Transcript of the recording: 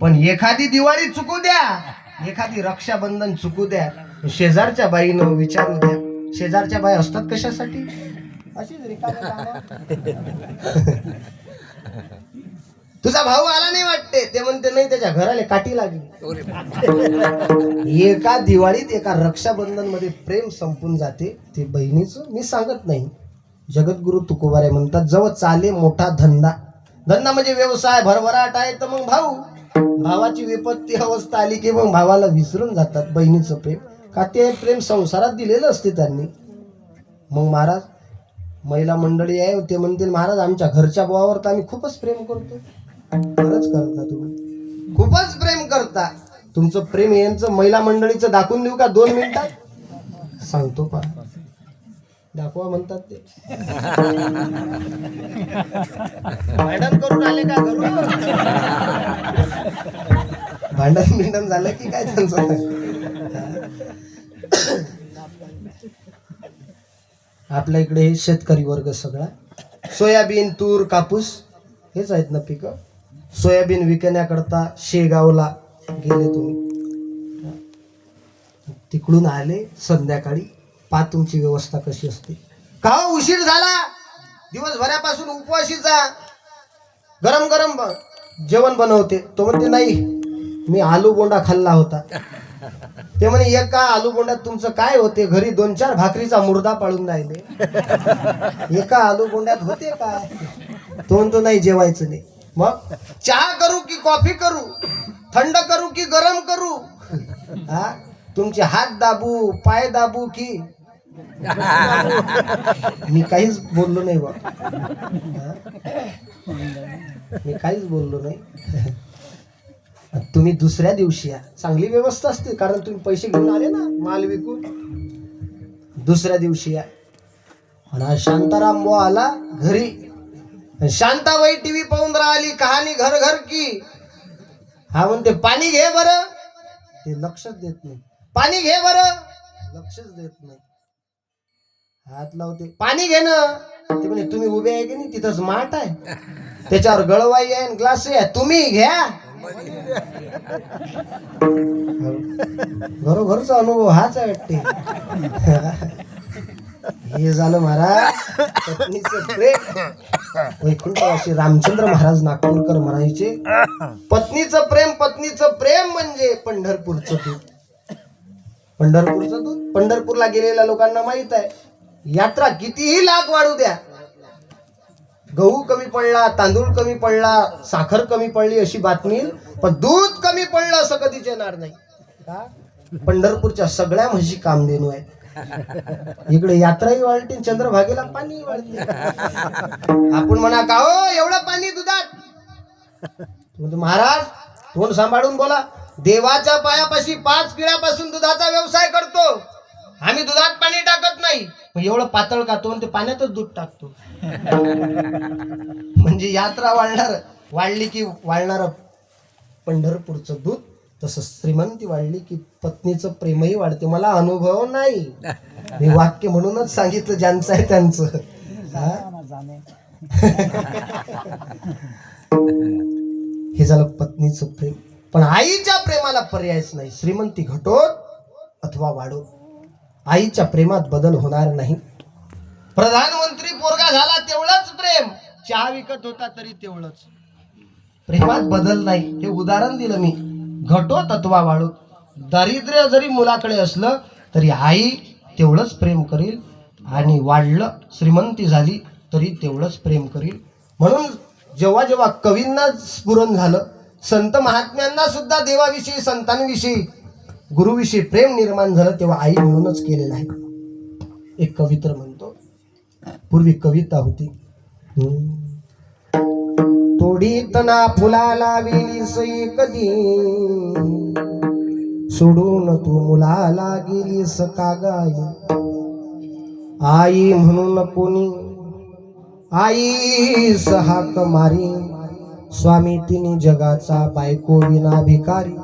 पण एखादी दिवाळी चुकू द्या, एखादी रक्षाबंधन चुकू द्या, शेजारच्या बाईनं विचारू द्या, शेजारच्या बाई असतात कशासाठी? अशीच रिकाम्या कामं. तुझा भाऊ आला नाही वाटते, ते म्हणते नाही त्याच्या घराला काठी लागली. एका दिवाळीत एका रक्षाबंधन मध्ये प्रेम संपून जाते. ते बहिणीचं मी सांगत नाही. जगद्गुरु तुकोबारे म्हणतात, जवळ चाले मोठा धंदा, धंदा म्हणजे व्यवसाय भरभराट आहे, तर मग भाऊ, भावाची विपत्ती अवस्था आली की मग भावाला विसरून जातात. बहिणीचं प्रेम का ते प्रेम संसारात दिलेलं असते त्यांनी. मग महाराज महिला मंडळी आहे, ते म्हणतील महाराज आमच्या घरच्या बुवावर तर आम्ही खूपच प्रेम करतो. खरंच करता तुम्ही, खूपच प्रेम करता. तुमचं प्रेम यांचं महिला मंडळीचं दाखवून देऊ का 2 मिनिटात? सांगतो पा, दाखवा म्हणतात ते. भांडण करून आले का घरून? भांडण झालं की काय त्यांचं? आपल्या इकडे हे शेतकरी वर्ग सगळा सोयाबीन, तूर, कापूस हेच आहेत ना पिकं. सोयाबीन विकण्याकरता शेगावला गेले तुम्ही, तिकडून आले संध्याकाळी, पा तुमची व्यवस्था कशी असते. का उशीर झाला, दिवसभरापासून उपवाशीचा, गरम गरम जेवण बनवते. तो म्हणते नाही मी आलू बोंडा खाल्ला होता. ते म्हणे एका आलू बोंड्यात तुमचं काय होते, घरी 2-4 भाकरीचा मुर्दा पाळून राहिले, एका आलू बोंड्यात होते काय? तो म्हणतो नाही जेवायचं नाही. मग चहा करू की कॉफी करू, थंड करू की गरम करू, हा तुमचे हात दाबू, पाय दाबू की? मी काहीच बोललो नाही बा, मी काहीच बोललो नाही. तुम्ही दुसऱ्या दिवशी या, चांगली व्यवस्था असते, कारण तुम्ही पैसे घेऊन आले ना माल विकून. दुसऱ्या दिवशी या. आणि शांताराम बुवा आला घरी, शांताबाई टीव्ही पाहून राहिली, कहाणी घर घर की. हा म्हणते पाणी घे बरं, ते लक्षच देत नाही. पाणी घे बरं, लक्षच देत नाही. हात लावते, पाणी घे ना. ते म्हणे तुम्ही उभे आहे की नाही, तिथंच माठ आहे, त्याच्यावर गळवाई आहे, ग्लास आहे, तुम्ही घ्या. घरोघरचा अनुभव हाच आहे वाटते. हे झालं महाराज पत्नीचं प्रेम. वैकुंठवासी रामचंद्र महाराज नागपूरकर म्हणायचे, पत्नीचं प्रेम, पत्नीचं प्रेम म्हणजे पंढरपूरचं दूध. पंढरपूरचं दूध पंढरपूरला गेलेल्या लोकांना माहित आहे. यात्रा कितीही लाख वाढू द्या, गहू कमी पडला, तांदूळ कमी पडला, साखर कमी पडली अशी बातमी, पण दूध कमी पडलं असं कधीच येणार नाही. का? पंढरपूरच्या सगळ्या म्हशी कामधेनू आहे. इकडे यात्राही वाढते, चंद्रभागेला पाणी वाढते. आपण म्हणा का हो एवढं पाणी दुधात? महाराज तोंड सांभाळून बोला. देवाच्या पायापाशी 5 किळ्यापासून दुधाचा व्यवसाय करतो आम्ही, दुधात पाणी टाकत नाही. एवढं पातळ का? तो म्हणते पाण्यातच दूध टाकतो. म्हणजे यात्रा वाढली की वाढणार पंढरपूरचं दूध, तसं श्रीमंती वाढली की पत्नीचं प्रेमही वाढते. मला अनुभव नाही, मी वाक्य म्हणूनच सांगितलं, ज्यांचं आहे त्यांचं. हे झालं पत्नीचं प्रेम. पण आईच्या प्रेमाला पर्यायच नाही. श्रीमंती घटोत अथवा वाढोत, आईच्या प्रेमात बदल होणार नाही. प्रधानमंत्री पोरगा झाला तेवढंच प्रेम, चहा विकत होता तरी तेवढंच, प्रेमात बदल नाही. हे उदाहरण दिलं मी. घटोत अथवा वाढोत, दारिद्र्य जरी मुलाकडे असलं तरी आई तेवढंच प्रेम करील, आणि वाढलं श्रीमंती झाली तरी तेवढंच प्रेम करील. म्हणून जेव्हा जेव्हा कवींना स्फुरण झालं, संत महात्म्यांना सुद्धा देवाविषयी, संतांविषयी, गुरुविषयी प्रेम निर्माण झालं, तेव्हा आई म्हणूनच केलेलं आहे. एक कवित्र म्हणतो, पूर्वी कविता होती. तोडीत ना फुलाला वेलीस कधी, सोडून तू मुलाला गेलीस का गाई. आई म्हणून कोणी आईस हाक मारी, स्वामी तिने जगाचा बायको विना भिकारी.